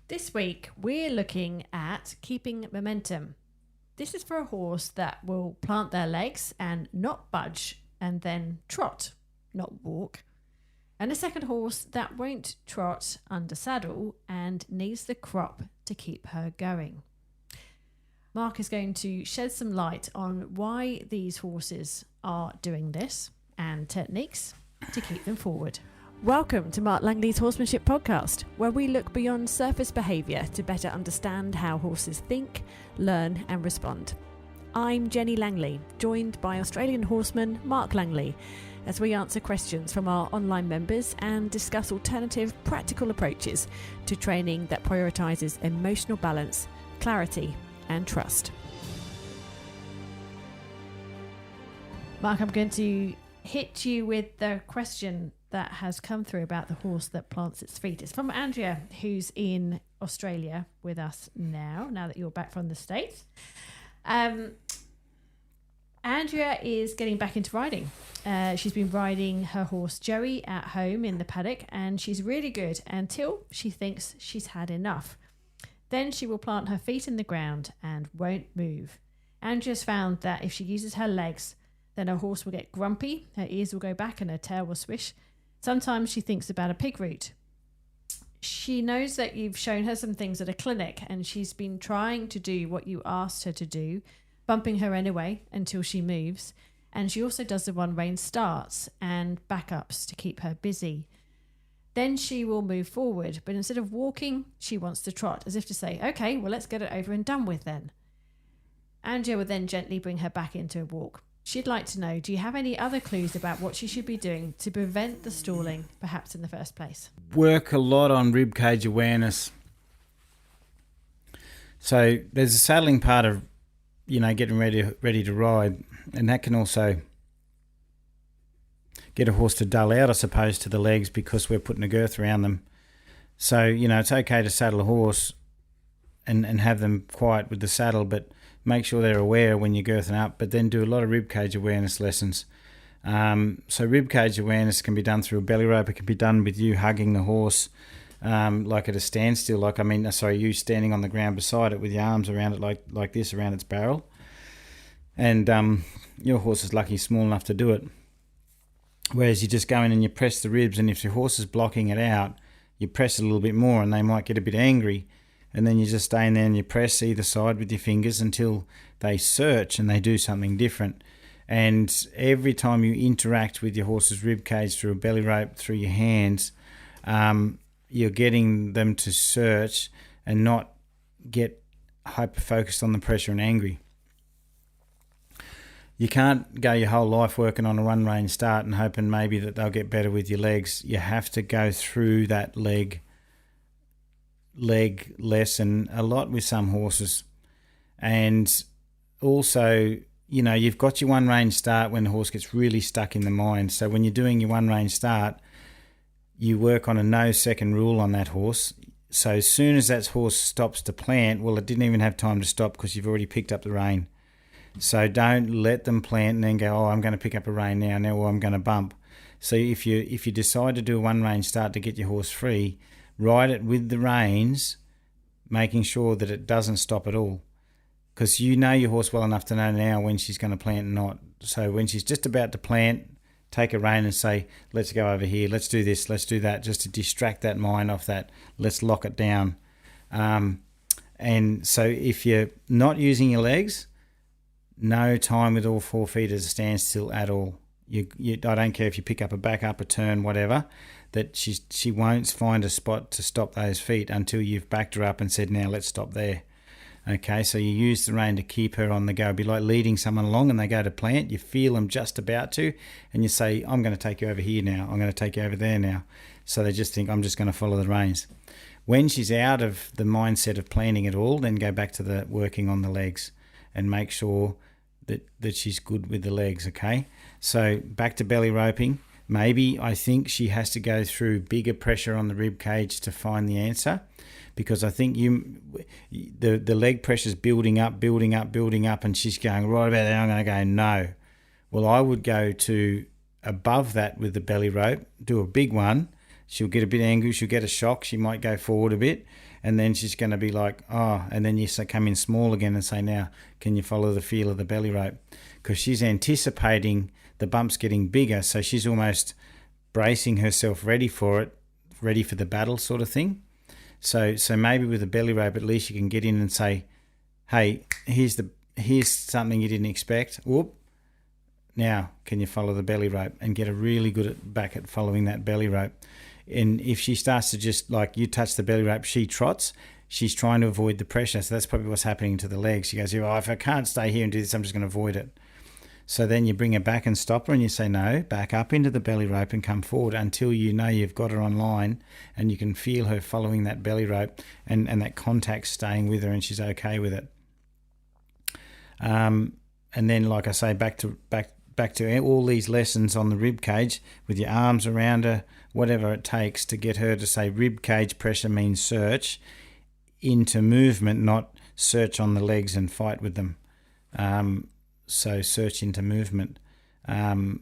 This week, we're looking at keeping momentum. This is for a horse that will plant their legs and not budge and then trot, not walk. And a second horse that won't trot under saddle and needs the crop to keep her going. Mark is going to shed some light on why these horses are doing this and techniques to keep them forward. Welcome to Mark Langley's Horsemanship Podcast, where we look beyond surface behaviour to better understand how horses think, learn and respond. I'm Jenny Langley, joined by Australian horseman Mark Langley, as we answer questions from our online members and discuss alternative practical approaches to training that prioritises emotional balance, clarity and trust. Mark, I'm going to hit you with the question that has come through about the horse that plants its feet. It's from Andrea, who's in Australia with us now that you're back from the States. Andrea is getting back into riding. She's been riding her horse Joey at home in the paddock, and she's really good until she thinks she's had enough. Then she will plant her feet in the ground and won't move. Andrea's found that if she uses her legs, then her horse will get grumpy, her ears will go back and her tail will swish. Sometimes she thinks about a pig route. She knows that you've shown her some things at a clinic and she's been trying to do what you asked her to do, bumping her anyway until she moves. And she also does the one-rein starts and backups to keep her busy. Then she will move forward, but instead of walking, she wants to trot, as if to say, okay, well, let's get it over and done with then. Andrea will then gently bring her back into a walk. She'd like to know, do you have any other clues about what she should be doing to prevent the stalling, perhaps in the first place? Work a lot on ribcage awareness. So there's a saddling part of, getting ready to ride, and that can also get a horse to dull out, I suppose, to the legs because we're putting a girth around them. So, it's okay to saddle a horse and have them quiet with the saddle, but make sure they're aware when you're girthing up, but then do a lot of ribcage awareness lessons. So ribcage awareness can be done through a belly rope. It can be done with you hugging the horse, like at a standstill, you standing on the ground beside it with your arms around it like this, around its barrel. And your horse is lucky small enough to do it. Whereas you just go in and you press the ribs, and if your horse is blocking it out, you press it a little bit more and they might get a bit angry. And then you just stay in there and you press either side with your fingers until they search and they do something different. And every time you interact with your horse's ribcage through a belly rope, through your hands, you're getting them to search and not get hyper-focused on the pressure and angry. You can't go your whole life working on a one-rein start and hoping maybe that they'll get better with your legs. You have to go through that leg lesson a lot with some horses. And also, you've got your one-rein start when the horse gets really stuck in the mind. So when you're doing your one-rein start, you work on a no second rule on that horse. So as soon as that horse stops to plant, well, it didn't even have time to stop because you've already picked up the rein. So don't let them plant and then go, oh, I'm going to pick up a rein now, or I'm going to bump. So if you decide to do a one-rein start to get your horse free, ride it with the reins, making sure that it doesn't stop at all. Because you know your horse well enough to know now when she's going to plant and not. So when she's just about to plant, take a rein and say, let's go over here, let's do this, let's do that, just to distract that mind off that. Let's lock it down. And so if you're not using your legs, no time with all 4 feet as a standstill at all. I don't care if you pick up a back, up a turn, whatever, that she won't find a spot to stop those feet until you've backed her up and said, now let's stop there. Okay, so you use the rein to keep her on the go. It'd be like leading someone along and they go to plant. You feel them just about to, and you say, I'm going to take you over here now. I'm going to take you over there now. So they just think, I'm just going to follow the reins. When she's out of the mindset of planting at all, then go back to the working on the legs and make sure that she's good with the legs, okay? So back to belly roping. Maybe I think she has to go through bigger pressure on the rib cage to find the answer, because I think the leg pressure's building up, and she's going, right about there, I'm going to go, no. Well, I would go to above that with the belly rope, do a big one. She'll get a bit angry, she'll get a shock, she might go forward a bit, and then she's going to be like, oh, and then you come in small again and say, now, can you follow the feel of the belly rope? Because she's anticipating the bumps getting bigger, so she's almost bracing herself ready for it, ready for the battle sort of thing. So maybe with a belly rope, at least you can get in and say, hey, here's something you didn't expect. Whoop. Now, can you follow the belly rope? And get a really good back at following that belly rope. And if she starts to just, like, you touch the belly rope, she trots, she's trying to avoid the pressure. So that's probably what's happening to the legs. She goes, oh, if I can't stay here and do this, I'm just going to avoid it. So then you bring her back and stop her and you say, no, back up into the belly rope and come forward until you know you've got her on line and you can feel her following that belly rope and that contact staying with her and she's okay with it. And then, like I say, back to all these lessons on the rib cage with your arms around her, whatever it takes to get her to say rib cage pressure means search into movement, not search on the legs and fight with them. So search into movement. And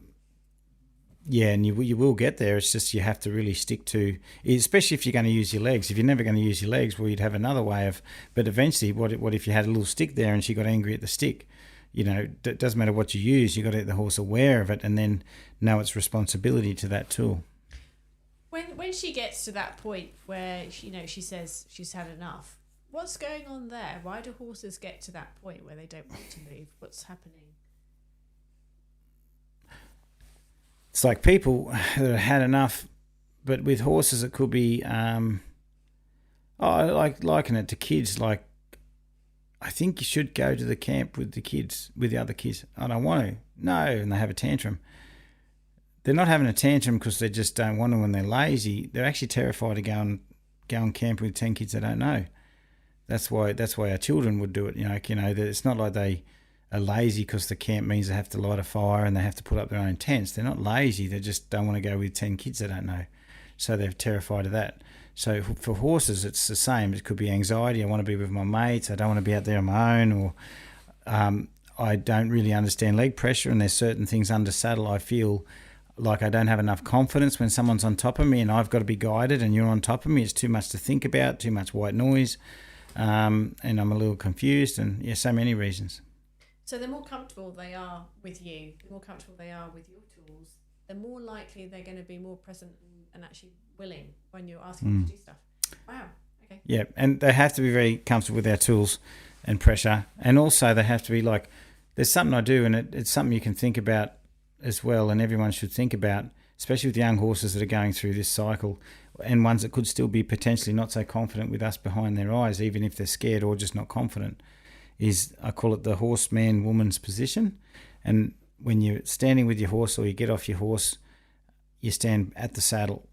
you will get there. It's just you have to really stick to, especially if you're going to use your legs. If you're never going to use your legs, well, you'd have another way of, but eventually what if you had a little stick there and she got angry at the stick? You know, it doesn't matter what you use. You've got to get the horse aware of it and then know its responsibility to that tool. When she gets to that point where, she says she's had enough, what's going on there? Why do horses get to that point where they don't want to move? What's happening? It's like people that have had enough, but with horses it could be, liken it to kids. Like, I think you should go to the camp with the other kids. I don't want to. No, and they have a tantrum. They're not having a tantrum because they just don't want to and they're lazy. They're actually terrified to go and camp with 10 kids they don't know. That's why our children would do it. It's not like they are lazy because the camp means they have to light a fire and they have to put up their own tents. They're not lazy. They just don't want to go with 10 kids they don't know. So they're terrified of that. So for horses, it's the same. It could be anxiety. I want to be with my mates. I don't want to be out there on my own. Or I don't really understand leg pressure and there's certain things under saddle I feel like I don't have enough confidence when someone's on top of me and I've got to be guided and you're on top of me. It's too much to think about, too much white noise. And I'm a little confused and so many reasons. So the more comfortable they are with you, the more comfortable they are with your tools, the more likely they're going to be more present and actually willing when you're asking them to do stuff. Wow. Okay. Yeah, and they have to be very comfortable with our tools and pressure. And also they have to be like, there's something I do and it's something you can think about as well and everyone should think about, especially with young horses that are going through this cycle and ones that could still be potentially not so confident with us behind their eyes, even if they're scared or just not confident, is I call it the horseman woman's position. And when you're standing with your horse or you get off your horse, you stand at the saddle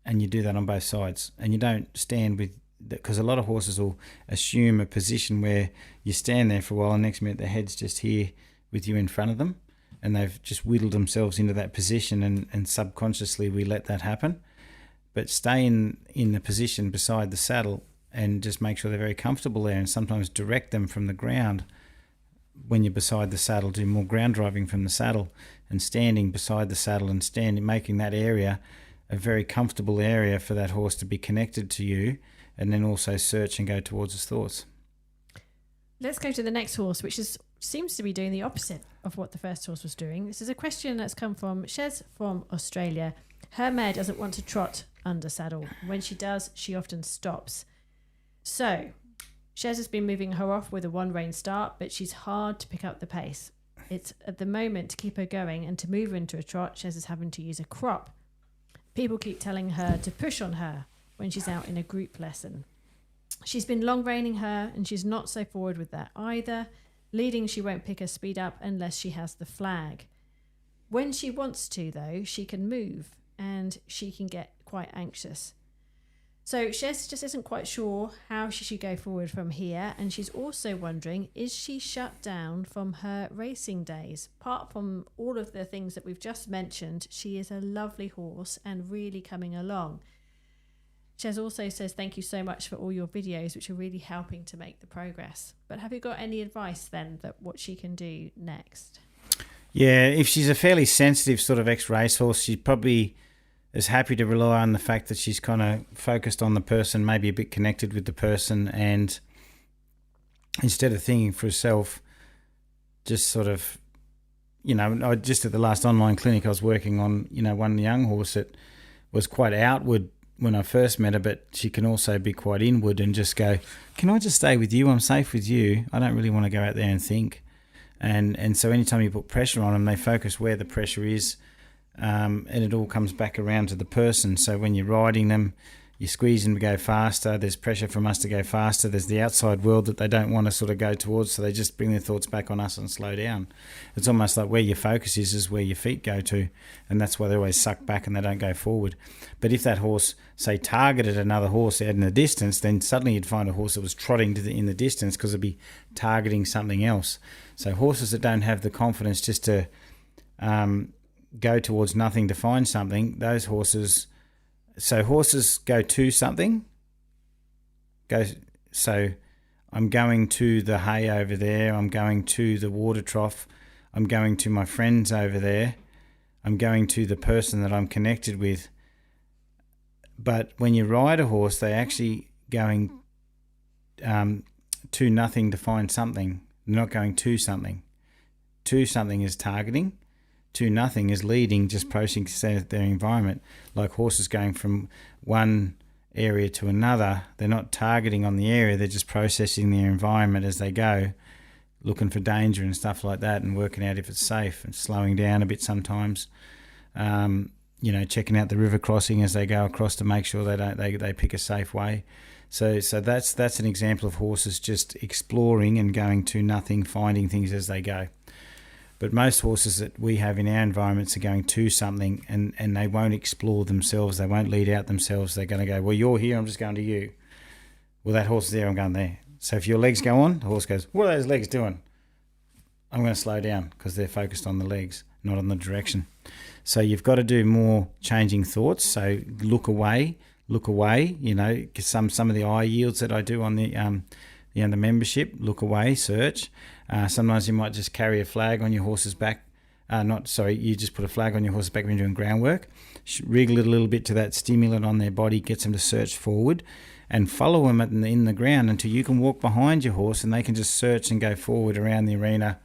and you do that on both sides. And you don't stand with, because a lot of horses will assume a position where you stand there for a while and next minute their head's just here with you in front of them. And they've just whittled themselves into that position and subconsciously we let that happen. But stay in the position beside the saddle and just make sure they're very comfortable there and sometimes direct them from the ground when you're beside the saddle, do more ground driving from the saddle and standing beside the saddle and making that area a very comfortable area for that horse to be connected to you and then also search and go towards his thoughts. Let's go to the next horse, which seems to be doing the opposite of what the first horse was doing. This is a question that's come from Shez from Australia. Her mare doesn't want to trot under saddle. When she does, she often stops. So, Shez has been moving her off with a one-rein start, but she's hard to pick up the pace. It's at the moment to keep her going and to move her into a trot, Shez is having to use a crop. People keep telling her to push on her when she's out in a group lesson. She's been long-reining her and she's not so forward with that either. Leading, she won't pick her speed up unless she has the flag. When she wants to, though, she can move and she can get quite anxious. So Shez just isn't quite sure how she should go forward from here, and she's also wondering, is she shut down from her racing days? Apart from all of the things that we've just mentioned, she is a lovely horse and really coming along. Shez also says, thank you so much for all your videos, which are really helping to make the progress. But have you got any advice then that what she can do next? Yeah, if she's a fairly sensitive sort of ex-racehorse, she probably is happy to rely on the fact that she's kind of focused on the person, maybe a bit connected with the person, and instead of thinking for herself, just sort of, I just at the last online clinic I was working on, one young horse that was quite outward when I first met her, but she can also be quite inward and just go, can I just stay with you? I'm safe with you. I don't really want to go out there and think. And so anytime you put pressure on them, they focus where the pressure is, and it all comes back around to the person. So when you're riding them, you squeeze them to go faster. There's pressure from us to go faster. There's the outside world that they don't want to sort of go towards, so they just bring their thoughts back on us and slow down. It's almost like where your focus is where your feet go to, and that's why they always suck back and they don't go forward. But if that horse, say, targeted another horse out in the distance, then suddenly you'd find a horse that was trotting in the distance because it'd be targeting something else. So horses that don't have the confidence just to go towards nothing to find something, those horses... So horses go to something. So I'm going to the hay over there. I'm going to the water trough. I'm going to my friends over there. I'm going to the person that I'm connected with. But when you ride a horse, they're actually going to nothing to find something. They're not going to something. To something is targeting. To nothing is leading, just processing their environment. Like horses going from one area to another, they're not targeting on the area, they're just processing their environment as they go, looking for danger and stuff like that, and working out if it's safe and slowing down a bit sometimes. Checking out the river crossing as they go across to make sure they pick a safe way. So that's an example of horses just exploring and going to nothing, finding things as they go. But most horses that we have in our environments are going to something, and they won't explore themselves. They won't lead out themselves. They're going to go, well, you're here, I'm just going to you. Well, that horse is there, I'm going there. So if your legs go on, the horse goes, what are those legs doing? I'm going to slow down because they're focused on the legs, not on the direction. So you've got to do more changing thoughts. So look away, some of the eye yields that I do on the membership, look away, search. Sometimes you might just carry a flag on your horse's back. You just put a flag on your horse's back when you're doing groundwork. Wriggle it a little bit to that stimulant on their body, gets them to search forward, and follow them in the ground until you can walk behind your horse and they can just search and go forward around the arena.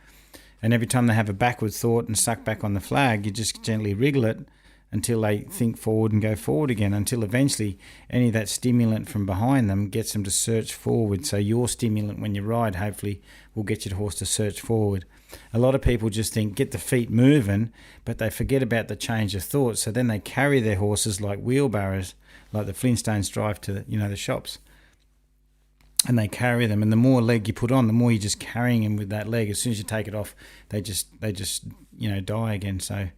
And every time they have a backward thought and suck back on the flag, you just gently wriggle it until they think forward and go forward again, until eventually any of that stimulant from behind them gets them to search forward. So your stimulant when you ride hopefully will get your horse to search forward. A lot of people just think get the feet moving, but they forget about the change of thought. So then they carry their horses like wheelbarrows, like the Flintstones drive to the shops. And they carry them, and the more leg you put on, the more you're just carrying them with that leg. As soon as you take it off, they just die again. So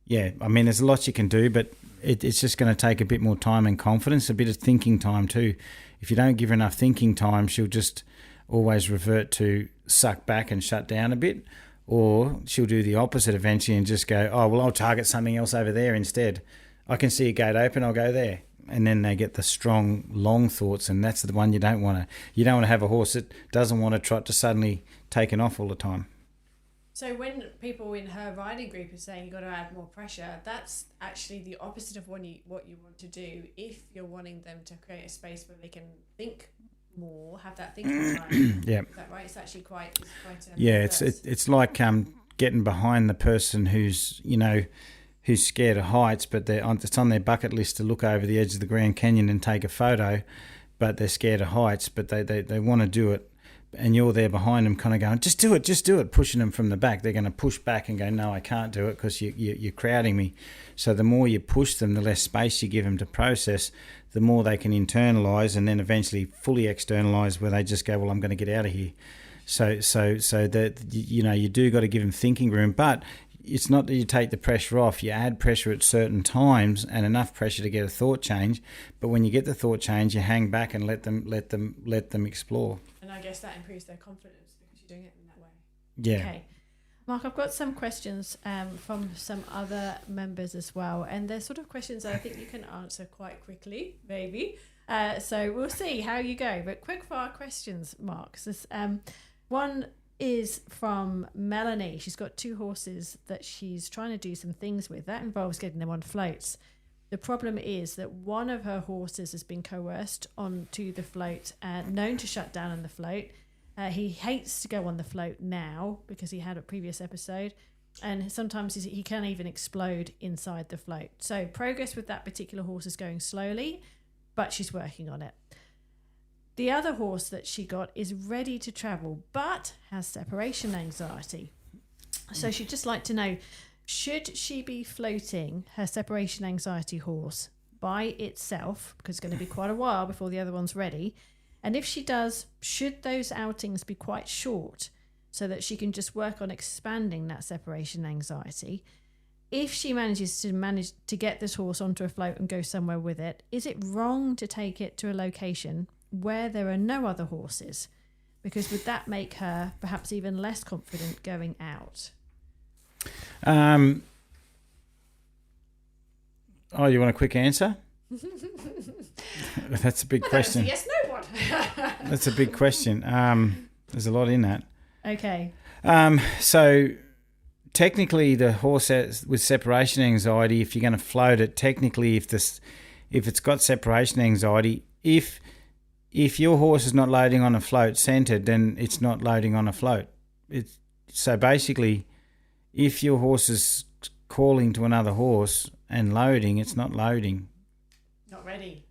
yeah, I mean, there's lots you can do, but it's just going to take a bit more time and confidence, a bit of thinking time too. If you don't give her enough thinking time, she'll just always revert to suck back and shut down a bit, or she'll do the opposite eventually and just go, oh, well, I'll target something else over there instead. I can see a gate open, I'll go there. And then they get the strong, long thoughts, and that's the one you don't want to. You don't want to have a horse that doesn't want to trot to suddenly taking off all the time. So when people in her riding group are saying you've got to add more pressure, that's actually the opposite of what you want to do if you're wanting them to create a space where they can think more, have that thinking time. Yeah. Is that right? It's actually quite it's like getting behind the person who's scared of heights, but it's on their bucket list to look over the edge of the Grand Canyon and take a photo, but they're scared of heights, but they want to do it. And you're there behind them kind of going, just do it, pushing them from the back. They're going to push back and go, no, I can't do it because you're crowding me. So the more you push them, the less space you give them to process, the more they can internalise and then eventually fully externalise where they just go, well, I'm going to get out of here. So that, you do got to give them thinking room, but it's not that you take the pressure off. You add pressure at certain times and enough pressure to get a thought change. But when you get the thought change, you hang back and let them explore. And I guess that improves their confidence because you're doing it in that way. Yeah. Okay. Mark, I've got some questions from some other members as well. And they're sort of questions that I think you can answer quite quickly, maybe. So we'll see how you go. But quick fire questions, Mark. So one is from Melanie. She's got 2 horses that she's trying to do some things with. That involves getting them on floats. The problem is that one of her horses has been coerced onto the float, known to shut down on the float. He hates to go on the float now because he had a previous episode, and sometimes he can even explode inside the float. So progress with that particular horse is going slowly, but she's working on it. The other horse that she got is ready to travel, but has separation anxiety. So she'd just like to know, should she be floating her separation anxiety horse by itself, because it's going to be quite a while before the other one's ready? And if she does, should those outings be quite short so that she can just work on expanding that separation anxiety? If she manages to get this horse onto a float and go somewhere with it, is it wrong to take it to a location where there are no other horses? Because would that make her perhaps even less confident going out? You want a quick answer? That's a big question. Yes, no, what? That's a big question. There's a lot in that. Okay. So technically, the horse with separation anxiety, if you're going to float it, technically, if it's got separation anxiety, if your horse is not loading on a float centered, then it's not loading on a float. So basically, if your horse is calling to another horse and loading, it's not loading. Not ready.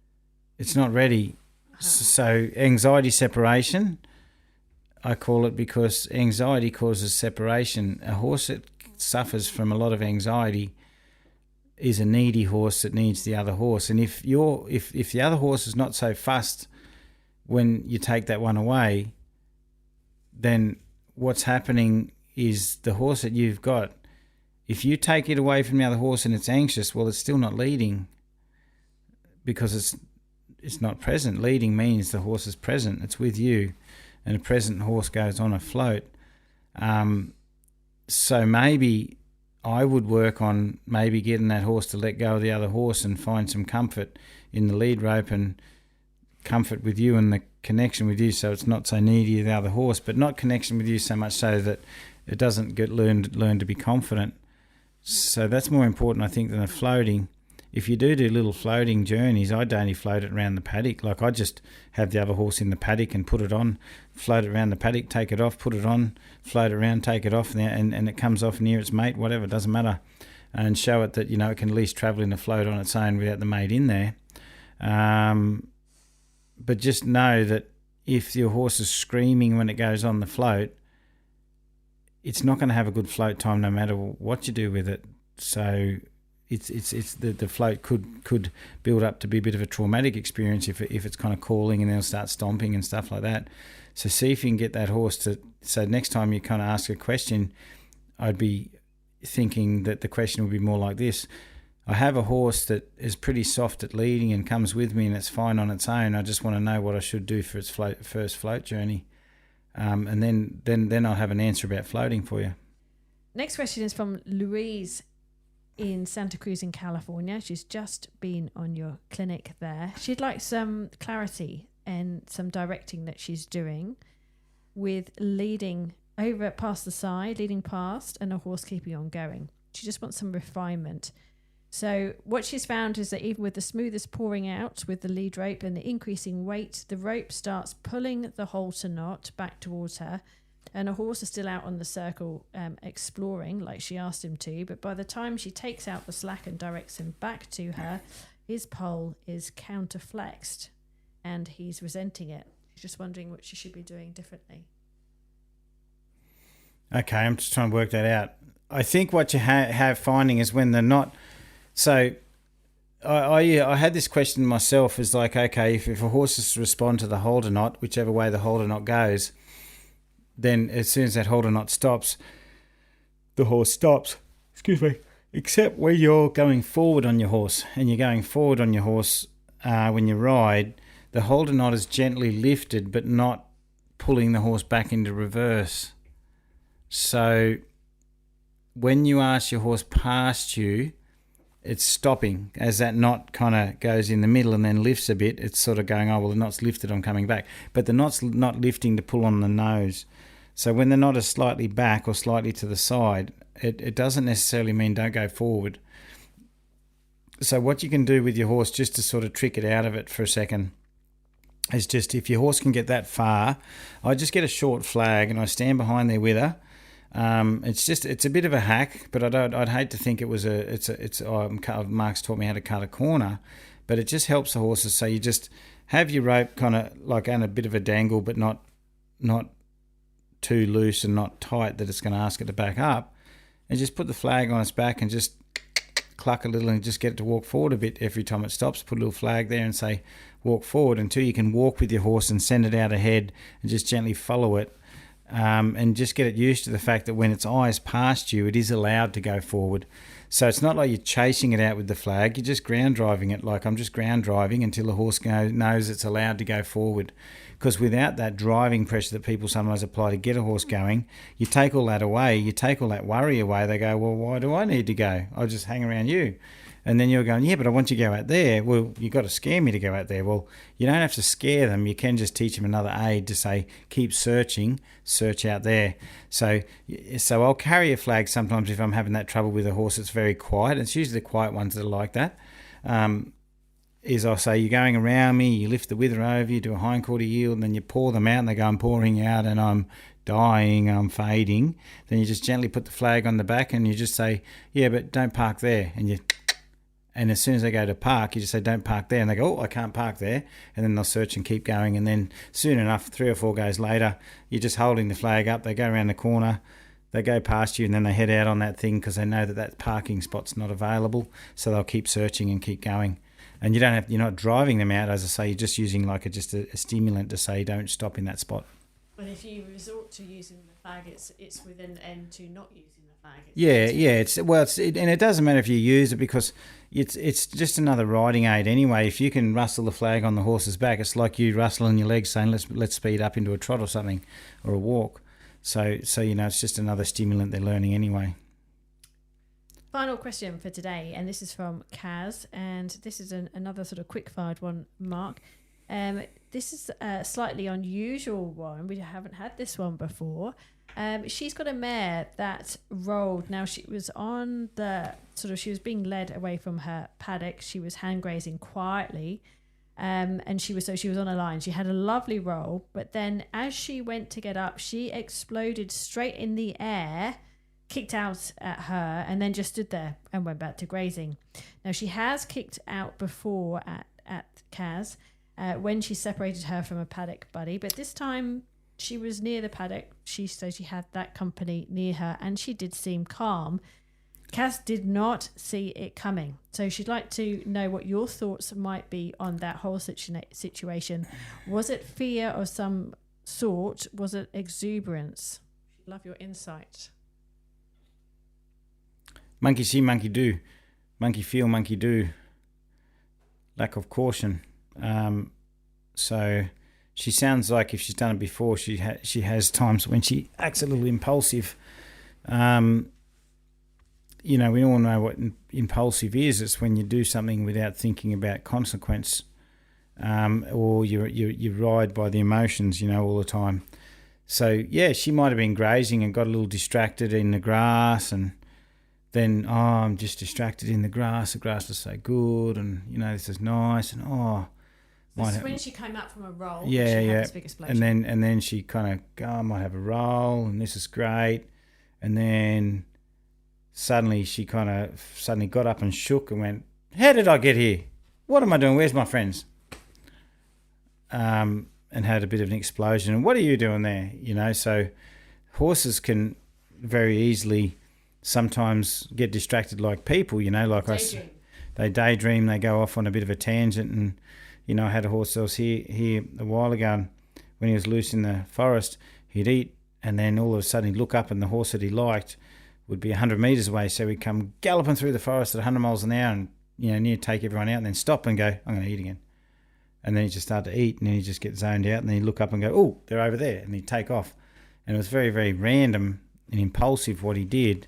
It's not ready. Uh-huh. So anxiety separation, I call it, because anxiety causes separation. A horse that suffers from a lot of anxiety is a needy horse that needs the other horse. And if the other horse is not so fussed when you take that one away, then what's happening is the horse that you've got, if you take it away from the other horse and it's anxious, well, it's still not leading because it's not present. Leading means the horse is present. It's with you, and a present horse goes on a float. So maybe I would work on maybe getting that horse to let go of the other horse and find some comfort in the lead rope and comfort with you and the connection with you, so it's not so needy of the other horse, but not connection with you so much so that it doesn't get learn to be confident. So that's more important, I think, than the floating. If you do little floating journeys, I'd only float it around the paddock. Like I just have the other horse in the paddock and put it on, float it around the paddock, take it off, put it on, float it around, take it off, and it comes off near its mate, whatever, it doesn't matter, and show it that, it can at least travel in a float on its own without the mate in there. But just know that if your horse is screaming when it goes on the float, it's not going to have a good float time no matter what you do with it. So it's the float could build up to be a bit of a traumatic experience if it's kind of calling and they'll start stomping and stuff like that. So see if you can get that horse to. So next time you kind of ask a question, I'd be thinking that the question would be more like this: I have a horse that is pretty soft at leading and comes with me and it's fine on its own. I just want to know what I should do for its first float journey. And then I'll have an answer about floating for you. Next question is from Louise in Santa Cruz in California. She's just been on your clinic there. She'd like some clarity and some directing that she's doing with leading over past the side, leading past, and a horse keeping on going. She just wants some refinement. So what she's found is that even with the smoothest pouring out with the lead rope and the increasing weight, the rope starts pulling the halter knot back towards her, and a horse is still out on the circle exploring like she asked him to, but by the time she takes out the slack and directs him back to her, his pole is counterflexed and he's resenting it. She's just wondering what she should be doing differently. Okay, I'm just trying to work that out. I think what you have finding is when they're not. So I had this question myself, is like, okay, if a horse is to respond to the halter knot, whichever way the halter knot goes, then as soon as that halter knot stops, the horse stops. Excuse me. Except where you're going forward on your horse, and you're going forward on your horse when you ride, the halter knot is gently lifted but not pulling the horse back into reverse. So when you ask your horse past you, it's stopping. As that knot kind of goes in the middle and then lifts a bit, it's sort of going, oh, well, the knot's lifted, I'm coming back. But the knot's not lifting to pull on the nose. So when the knot is slightly back or slightly to the side, it doesn't necessarily mean don't go forward. So what you can do with your horse just to sort of trick it out of it for a second is just, if your horse can get that far, I just get a short flag and I stand behind there with her. It's a bit of a hack, but I'd hate to think it was Mark's taught me how to cut a corner, but it just helps the horses. So you just have your rope kind of like on a bit of a dangle, but not too loose and not tight that it's going to ask it to back up, and just put the flag on its back and just cluck a little and just get it to walk forward a bit every time it stops. Put a little flag there and say walk forward until you can walk with your horse and send it out ahead and just gently follow it, and just get it used to the fact that when its eyes past you, it is allowed to go forward. So it's not like you're chasing it out with the flag, you're just ground driving it. Like I'm just ground driving until the horse knows it's allowed to go forward. Because without that driving pressure that people sometimes apply to get a horse going, you take all that away, you take all that worry away. They go, well, why do I need to go? I'll just hang around you. And then you're going, yeah, but I want you to go out there. Well, you've got to scare me to go out there. Well, you don't have to scare them. You can just teach them another aid to say, keep searching, search out there. So I'll carry a flag sometimes if I'm having that trouble with a horse that's very quiet. It's usually the quiet ones that are like that. Is I'll say, you're going around me, you lift the wither over, you do a hindquarter yield, and then you pour them out, and they go, I'm pouring out, and I'm dying, I'm fading. Then you just gently put the flag on the back, and you just say, yeah, but don't park there. And as soon as they go to park, you just say, don't park there. And they go, oh, I can't park there. And then they'll search and keep going. And then soon enough, 3 or 4 goes later, you're just holding the flag up. They go around the corner, they go past you, and then they head out on that thing because they know that parking spot's not available. So they'll keep searching and keep going. And you're not driving them out, as I say, you're just using like a stimulant to say, don't stop in that spot. But if you resort to using the flag, it's with an end to not using the flag. And it doesn't matter if you use it because it's just another riding aid anyway. If you can rustle the flag on the horse's back, it's like you rustling your legs saying, let's speed up into a trot or something, or a walk. So it's just another stimulant they're learning anyway. Final question for today, and this is from Kaz, and this is another sort of quick-fired one, Mark. This is a slightly unusual one. We haven't had this one before. She's got a mare that rolled. Now, she was on she was being led away from her paddock. She was hand grazing quietly, and she was on a line. She had a lovely roll, but then as she went to get up, she exploded straight in the air, kicked out at her, and then just stood there and went back to grazing. Now, she has kicked out before at Kaz when she separated her from a paddock buddy, but this time she was near the paddock. She had that company near her, and she did seem calm. Kaz did not see it coming. So she'd like to know what your thoughts might be on that whole situation. Was it fear of some sort? Was it exuberance? She'd love your insight. Monkey see, monkey do. Monkey feel, monkey do. Lack of caution. So she sounds like if she's done it before, she has times when she acts a little impulsive. We all know what impulsive is. It's when you do something without thinking about consequence, or you ride by the emotions, all the time. So yeah, she might have been grazing and got a little distracted in the grass, and then, I'm just distracted in the grass. The grass was so good, and, this is nice, and, when she came up from a roll, she had this big explosion. And then she kind of go, I might have a roll, and this is great. And then suddenly she got up and shook and went, how did I get here? What am I doing? Where's my friends? And had a bit of an explosion. And what are you doing there? So horses can very easily sometimes get distracted like people, they daydream, they go off on a bit of a tangent. And, I had a horse that was here a while ago, and when he was loose in the forest, he'd eat, and then all of a sudden he'd look up and the horse that he liked would be 100 metres away. So he'd come galloping through the forest at 100 miles an hour and, near take everyone out, and then stop and go, I'm going to eat again. And then he'd just start to eat, and then he'd just get zoned out, and then he'd look up and go, oh, they're over there, and he'd take off. And it was very, very random and impulsive what he did.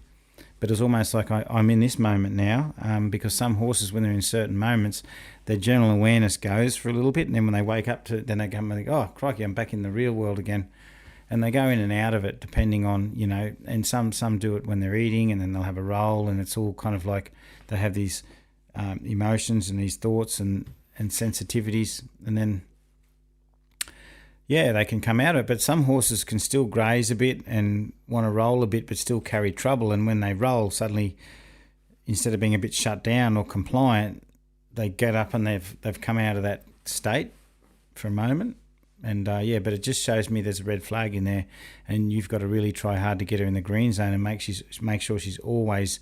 But it was almost like I'm in this moment now, because some horses, when they're in certain moments, their general awareness goes for a little bit, and then when they wake up then they come and think, oh, crikey, I'm back in the real world again. And they go in and out of it depending on, and some do it when they're eating, and then they'll have a roll, and it's all kind of like they have these emotions and his thoughts and sensitivities, and then they can come out of it. But some horses can still graze a bit and want to roll a bit but still carry trouble, and when they roll, suddenly instead of being a bit shut down or compliant, they get up and they've come out of that state for a moment. And but it just shows me there's a red flag in there, and you've got to really try hard to get her in the green zone and make sure she's always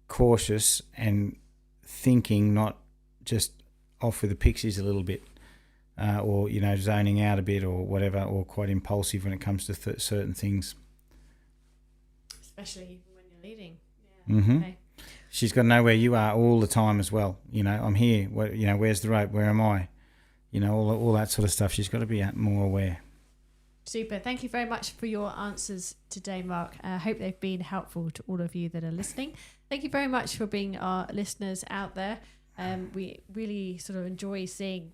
cautious and thinking, not just off with the pixies a little bit, or zoning out a bit or whatever, or quite impulsive when it comes to certain things. Especially when you're leading. Yeah. Mm-hmm. Okay. She's got to know where you are all the time as well. I'm here. Where's the rope? Where am I? All that sort of stuff. She's got to be more aware. Super. Thank you very much for your answers today, Mark. I hope they've been helpful to all of you that are listening. Thank you very much for being our listeners out there. We really sort of enjoy seeing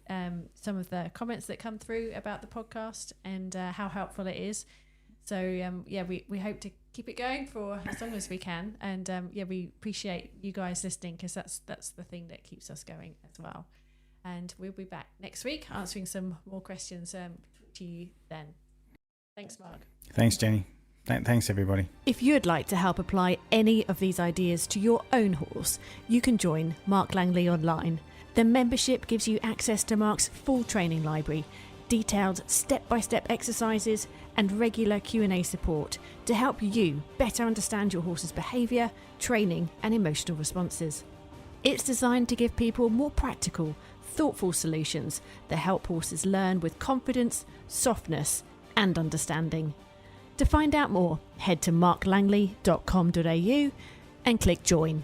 some of the comments that come through about the podcast and how helpful it is. So, we hope to keep it going for as long as we can. And, we appreciate you guys listening, because that's the thing that keeps us going as well. And we'll be back next week answering some more questions to you then. Thanks, Mark. Thanks, Jenny. Thanks, everybody. If you'd like to help apply any of these ideas to your own horse, you can join Mark Langley online. The membership gives you access to Mark's full training library, detailed step-by-step exercises and regular Q&A support to help you better understand your horse's behaviour, training and emotional responses. It's designed to give people more practical, thoughtful solutions that help horses learn with confidence, softness and understanding. To find out more, head to marklangley.com.au and click join.